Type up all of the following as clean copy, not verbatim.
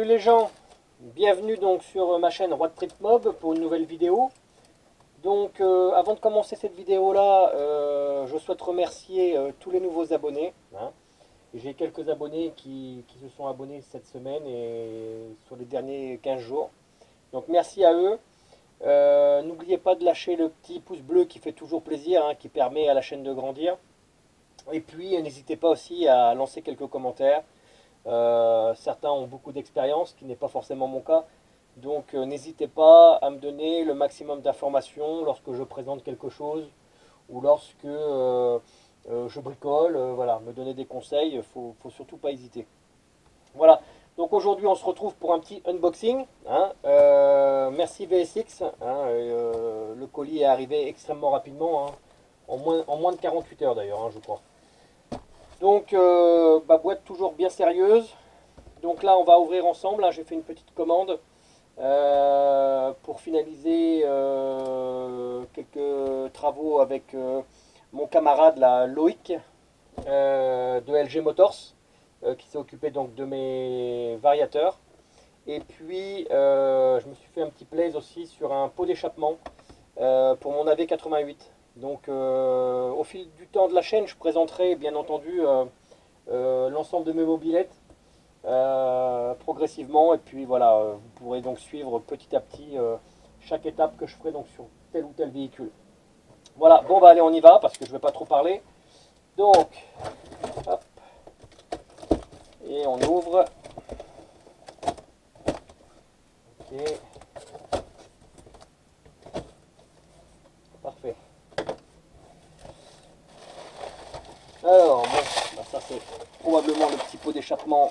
les gens, bienvenue donc sur ma chaîne Road Trip Mob pour une nouvelle vidéo. Donc avant de commencer cette vidéo là, je souhaite remercier tous les nouveaux abonnés, hein. J'ai quelques abonnés qui se sont abonnés cette semaine et sur les derniers 15 jours. Donc merci à eux. N'oubliez pas de lâcher le petit pouce bleu qui fait toujours plaisir, hein, qui permet à la chaîne de grandir. Et puis n'hésitez pas aussi à lancer quelques commentaires. Certains ont beaucoup d'expérience, ce qui n'est pas forcément mon cas. Donc n'hésitez pas à me donner le maximum d'informations lorsque je présente quelque chose ou lorsque je bricole. Voilà, me donner des conseils, faut surtout pas hésiter. Voilà, donc aujourd'hui on se retrouve pour un petit unboxing, hein. Merci VSX, hein, le colis est arrivé extrêmement rapidement, hein, en moins de 48 heures d'ailleurs, hein, je crois. Donc, boîte toujours bien sérieuse. Donc là, on va ouvrir ensemble, hein. J'ai fait une petite commande pour finaliser quelques travaux avec mon camarade là, Loïc de LG Motors, qui s'est occupé donc de mes variateurs. Et puis, je me suis fait un petit plaise aussi sur un pot d'échappement pour mon AV88. Donc au fil du temps de la chaîne, je présenterai bien entendu l'ensemble de mes mobylettes progressivement. Et puis voilà, vous pourrez donc suivre petit à petit chaque étape que je ferai donc sur tel ou tel véhicule. Voilà, bon bah allez, on y va parce que je ne vais pas trop parler. Donc, hop, et on ouvre. Ok. Parfait. Alors, bon, bah ça c'est probablement le petit pot d'échappement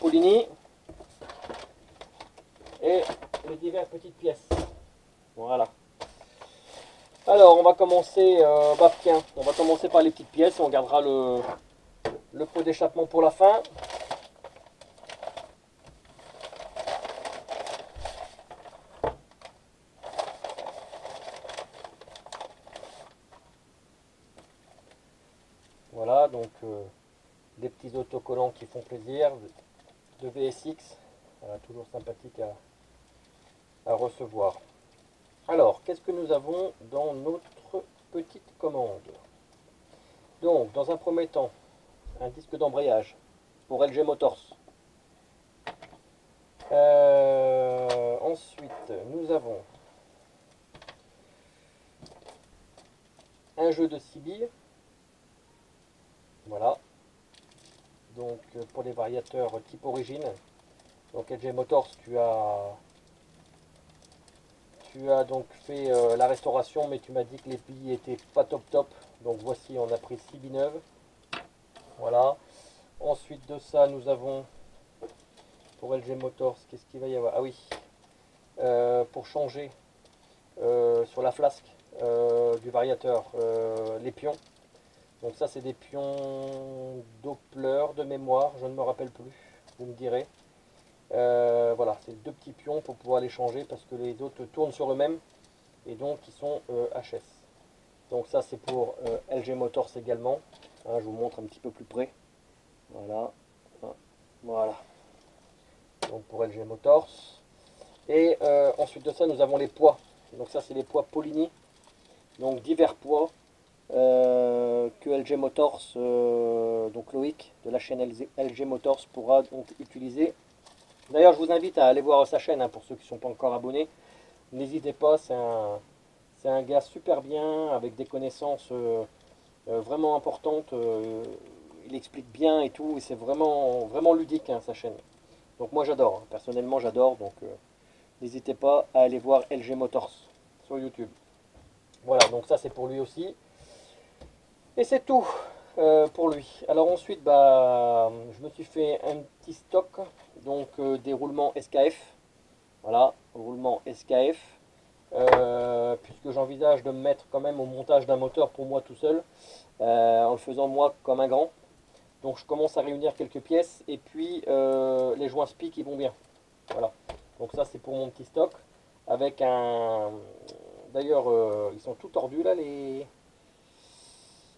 Polini. Et les diverses petites pièces. Voilà. Alors, on va commencer, tiens, on va commencer par les petites pièces. On gardera le pot d'échappement pour la fin. Voilà, donc des petits autocollants qui font plaisir, de VSX, voilà, toujours sympathique à recevoir. Alors, qu'est-ce que nous avons dans notre petite commande? Donc, dans un premier temps, un disque d'embrayage pour LG Motors. Ensuite, nous avons un jeu de 6 billes. Voilà. Donc, pour les variateurs type origine. Donc, LG Motors, tu as donc fait la restauration, mais tu m'as dit que les billes étaient pas top top. Donc voici, on a pris 6 billes neuves. Voilà. Ensuite de ça, nous avons pour LG Motors, qu'est-ce qu'il va y avoir? Ah oui, pour changer sur la flasque du variateur les pions. Donc ça, c'est des pions Doppler de mémoire, je ne me rappelle plus, vous me direz. Voilà, c'est deux petits pions pour pouvoir les changer parce que les autres tournent sur eux-mêmes et donc ils sont HS. Donc ça c'est pour LG Motors également, hein, je vous montre un petit peu plus près. Voilà, voilà. Donc pour LG Motors. Et ensuite de ça nous avons les poids. Donc ça c'est les poids Polini. Donc divers poids que LG Motors, donc Loïc de la chaîne LG Motors pourra donc utiliser. D'ailleurs, je vous invite à aller voir sa chaîne, hein, pour ceux qui ne sont pas encore abonnés. N'hésitez pas, c'est un gars super bien, avec des connaissances vraiment importantes. Il explique bien et tout, et c'est vraiment ludique, hein, sa chaîne. Donc moi j'adore, hein. Personnellement j'adore, donc n'hésitez pas à aller voir LG Motors sur YouTube. Voilà, donc ça c'est pour lui aussi. Et c'est tout pour lui. Alors ensuite, je me suis fait un petit stock, donc des roulements SKF. Voilà, roulement SKF. Puisque j'envisage de me mettre quand même au montage d'un moteur pour moi tout seul, en le faisant moi comme un grand. Donc je commence à réunir quelques pièces et puis les joints spi qui vont bien. Voilà, donc ça c'est pour mon petit stock. Avec un... D'ailleurs, ils sont tout tordus là, les...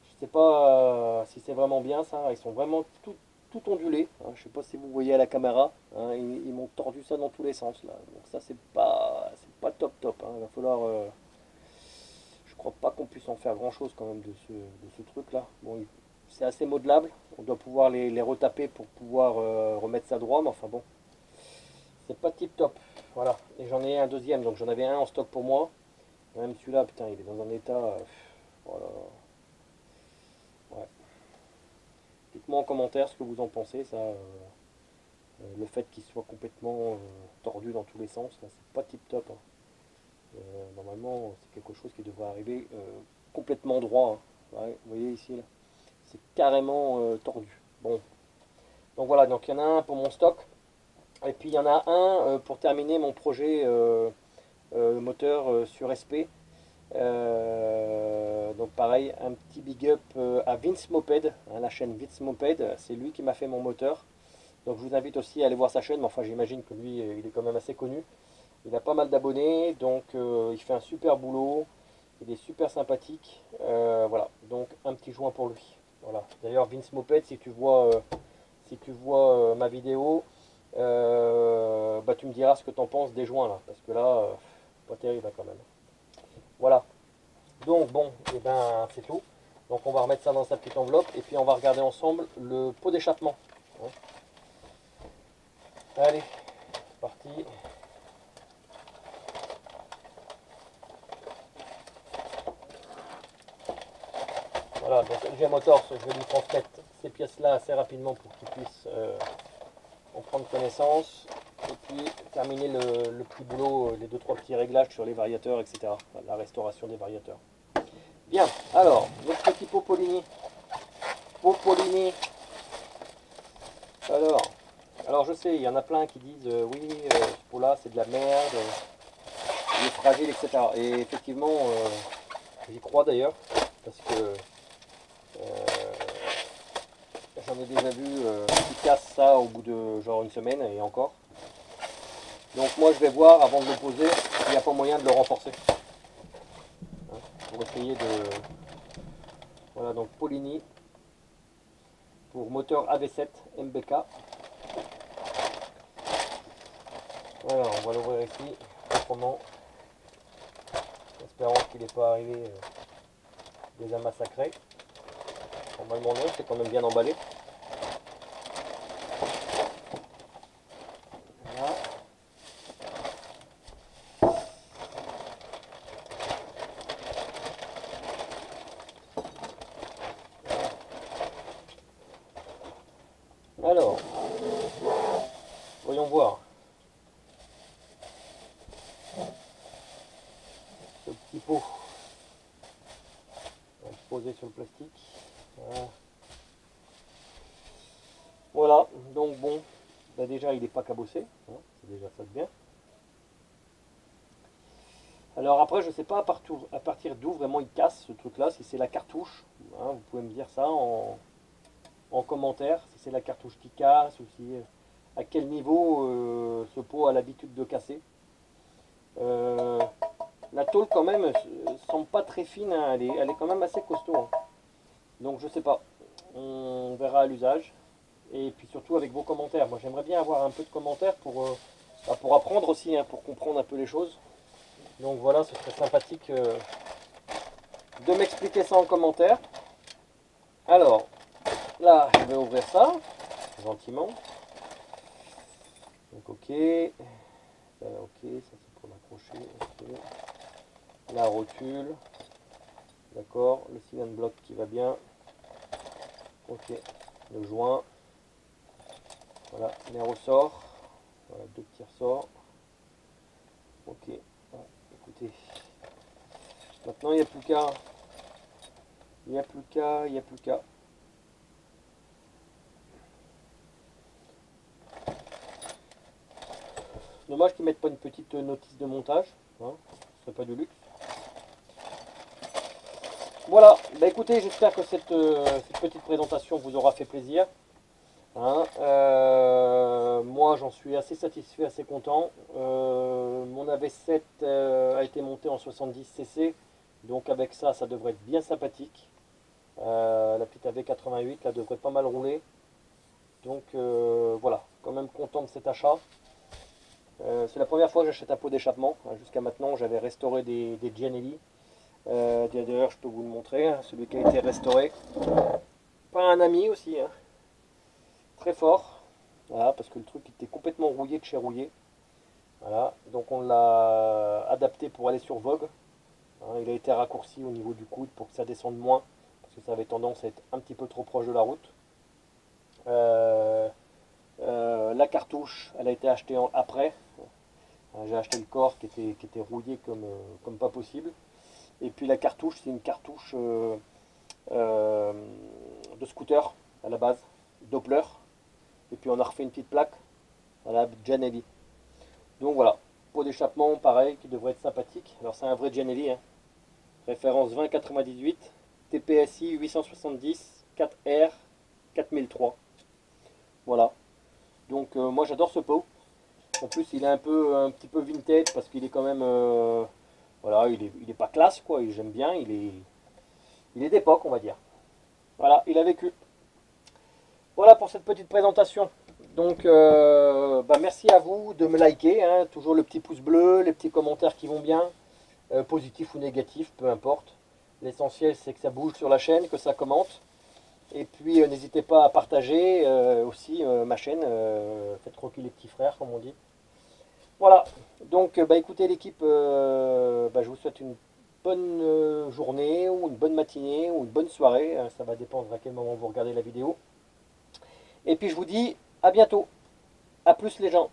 Je sais pas si c'est vraiment bien ça, ils sont vraiment tout tout ondulé, hein. Je sais pas si vous voyez à la caméra, hein, ils m'ont tordu ça dans tous les sens là. Donc ça c'est pas top top, hein. Il va falloir, je crois pas qu'on puisse en faire grand chose quand même de ce truc là. Bon, c'est assez modelable, on doit pouvoir les retaper pour pouvoir remettre ça droit, mais enfin bon, c'est pas tip top. Voilà, et j'en ai un deuxième, donc j'en avais un en stock pour moi. Même celui-là, putain, il est dans un état, voilà. Ouais. Dites-moi en commentaire ce que vous en pensez, ça. Le fait qu'il soit complètement tordu dans tous les sens, là, c'est pas tip top, hein. Normalement, c'est quelque chose qui devrait arriver complètement droit, hein. Ouais, vous voyez ici, là, c'est carrément tordu. Bon, donc voilà, donc il y en a un pour mon stock, et puis il y en a un pour terminer mon projet moteur sur SP. Donc pareil, un petit big up à Vince Moped, hein, la chaîne Vince Moped, c'est lui qui m'a fait mon moteur. Donc je vous invite aussi à aller voir sa chaîne, mais enfin j'imagine que lui il est quand même assez connu. Il a pas mal d'abonnés, donc il fait un super boulot, il est super sympathique. Voilà, donc un petit joint pour lui. Voilà. D'ailleurs Vince Moped, si tu vois ma vidéo, bah, tu me diras ce que tu en penses des joints là, parce que là, pas terrible hein, quand même. Voilà. Donc bon, et ben c'est tout. Donc on va remettre ça dans sa petite enveloppe et puis on va regarder ensemble le pot d'échappement. Hein. Allez, c'est parti. Voilà, donc LG Motors, je vais lui transmettre ces pièces-là assez rapidement pour qu'il puisse en prendre connaissance. Et puis terminer le petit boulot, les 2-3 petits réglages sur les variateurs, etc. Enfin, la restauration des variateurs. Bien, alors, notre petit pot Polini. Pot Polini. Alors je sais, il y en a plein qui disent oui, ce pot-là c'est de la merde, il est fragile, etc. Et effectivement, j'y crois d'ailleurs, parce que j'en ai déjà vu qui cassent ça au bout de genre une semaine et encore. Donc moi je vais voir avant de le poser s'il n'y a pas moyen de le renforcer. Hein, pour essayer de... Voilà, donc Polini pour moteur AV7 MBK. Voilà, on va l'ouvrir ici, proprement. Espérons qu'il n'est pas arrivé déjà massacré. Normalement non, c'est quand même bien emballé. Voilà. Alors, voyons voir. Ce petit pot. On va le poser sur le plastique. Voilà. Voilà, donc bon, bah déjà il n'est pas cabossé, hein, c'est déjà ça de bien. Alors après je sais pas à partir d'où vraiment il casse ce truc là, si c'est la cartouche, hein, vous pouvez me dire ça en commentaire, si c'est la cartouche qui casse ou si à quel niveau ce pot a l'habitude de casser. La tôle quand même semble pas très fine, hein, elle est quand même assez costaud, hein. Donc je sais pas, on verra à l'usage. Et puis surtout avec vos commentaires. Moi j'aimerais bien avoir un peu de commentaires pour apprendre aussi, hein, pour comprendre un peu les choses. Donc voilà, ce serait sympathique de m'expliquer ça en commentaire. Alors, là je vais ouvrir ça, gentiment. Donc ok, ok, ça c'est pour l'accrocher. Okay. La rotule, d'accord, le cylindre bloc qui va bien. Ok, le joint. Voilà, les ressorts. Voilà, deux petits ressorts. Ok, ah, écoutez. Maintenant, il n'y a plus qu'à. Il n'y a plus qu'à. Il n'y a plus qu'à. Dommage qu'ils ne mettent pas une petite notice de montage. Hein, ce serait pas du luxe. Voilà, bah écoutez, j'espère que cette petite présentation vous aura fait plaisir. Hein, moi j'en suis assez satisfait, assez content. Mon AV7 a été monté en 70 cc, donc avec ça, ça devrait être bien sympathique. La petite AV88 là devrait pas mal rouler. Donc voilà, quand même content de cet achat. C'est la première fois que j'achète un pot d'échappement. Jusqu'à maintenant, j'avais restauré des Gianelli. D'ailleurs, je peux vous le montrer, hein, celui qui a été restauré. Pas un ami aussi, hein. Très fort. Voilà, parce que le truc était complètement rouillé de chez rouillé. Voilà, donc on l'a adapté pour aller sur Vogue. Hein, il a été raccourci au niveau du coude pour que ça descende moins, parce que ça avait tendance à être un petit peu trop proche de la route. La cartouche, elle a été achetée après. J'ai acheté le corps qui était rouillé comme pas possible. Et puis la cartouche, c'est une cartouche euh, de scooter à la base, Doppler. Et puis on a refait une petite plaque, voilà, Gianelli. Donc voilà, pot d'échappement pareil qui devrait être sympathique. Alors c'est un vrai Gianelli, hein. Référence 2098, TPSI 870, 4R 4003. Voilà. Donc moi j'adore ce pot. En plus il est un petit peu vintage parce qu'il est quand même voilà, il est pas classe quoi, j'aime bien, il est d'époque on va dire. Voilà, il a vécu. Voilà pour cette petite présentation. Donc bah, merci à vous de me liker, hein, toujours le petit pouce bleu, les petits commentaires qui vont bien, positifs ou négatifs, peu importe. L'essentiel c'est que ça bouge sur la chaîne, que ça commente. Et puis n'hésitez pas à partager aussi ma chaîne, faites croquer les petits frères comme on dit. Voilà, donc bah, écoutez l'équipe, bah, je vous souhaite une bonne journée ou une bonne matinée ou une bonne soirée, ça va dépendre à quel moment vous regardez la vidéo. Et puis je vous dis à bientôt, à plus les gens.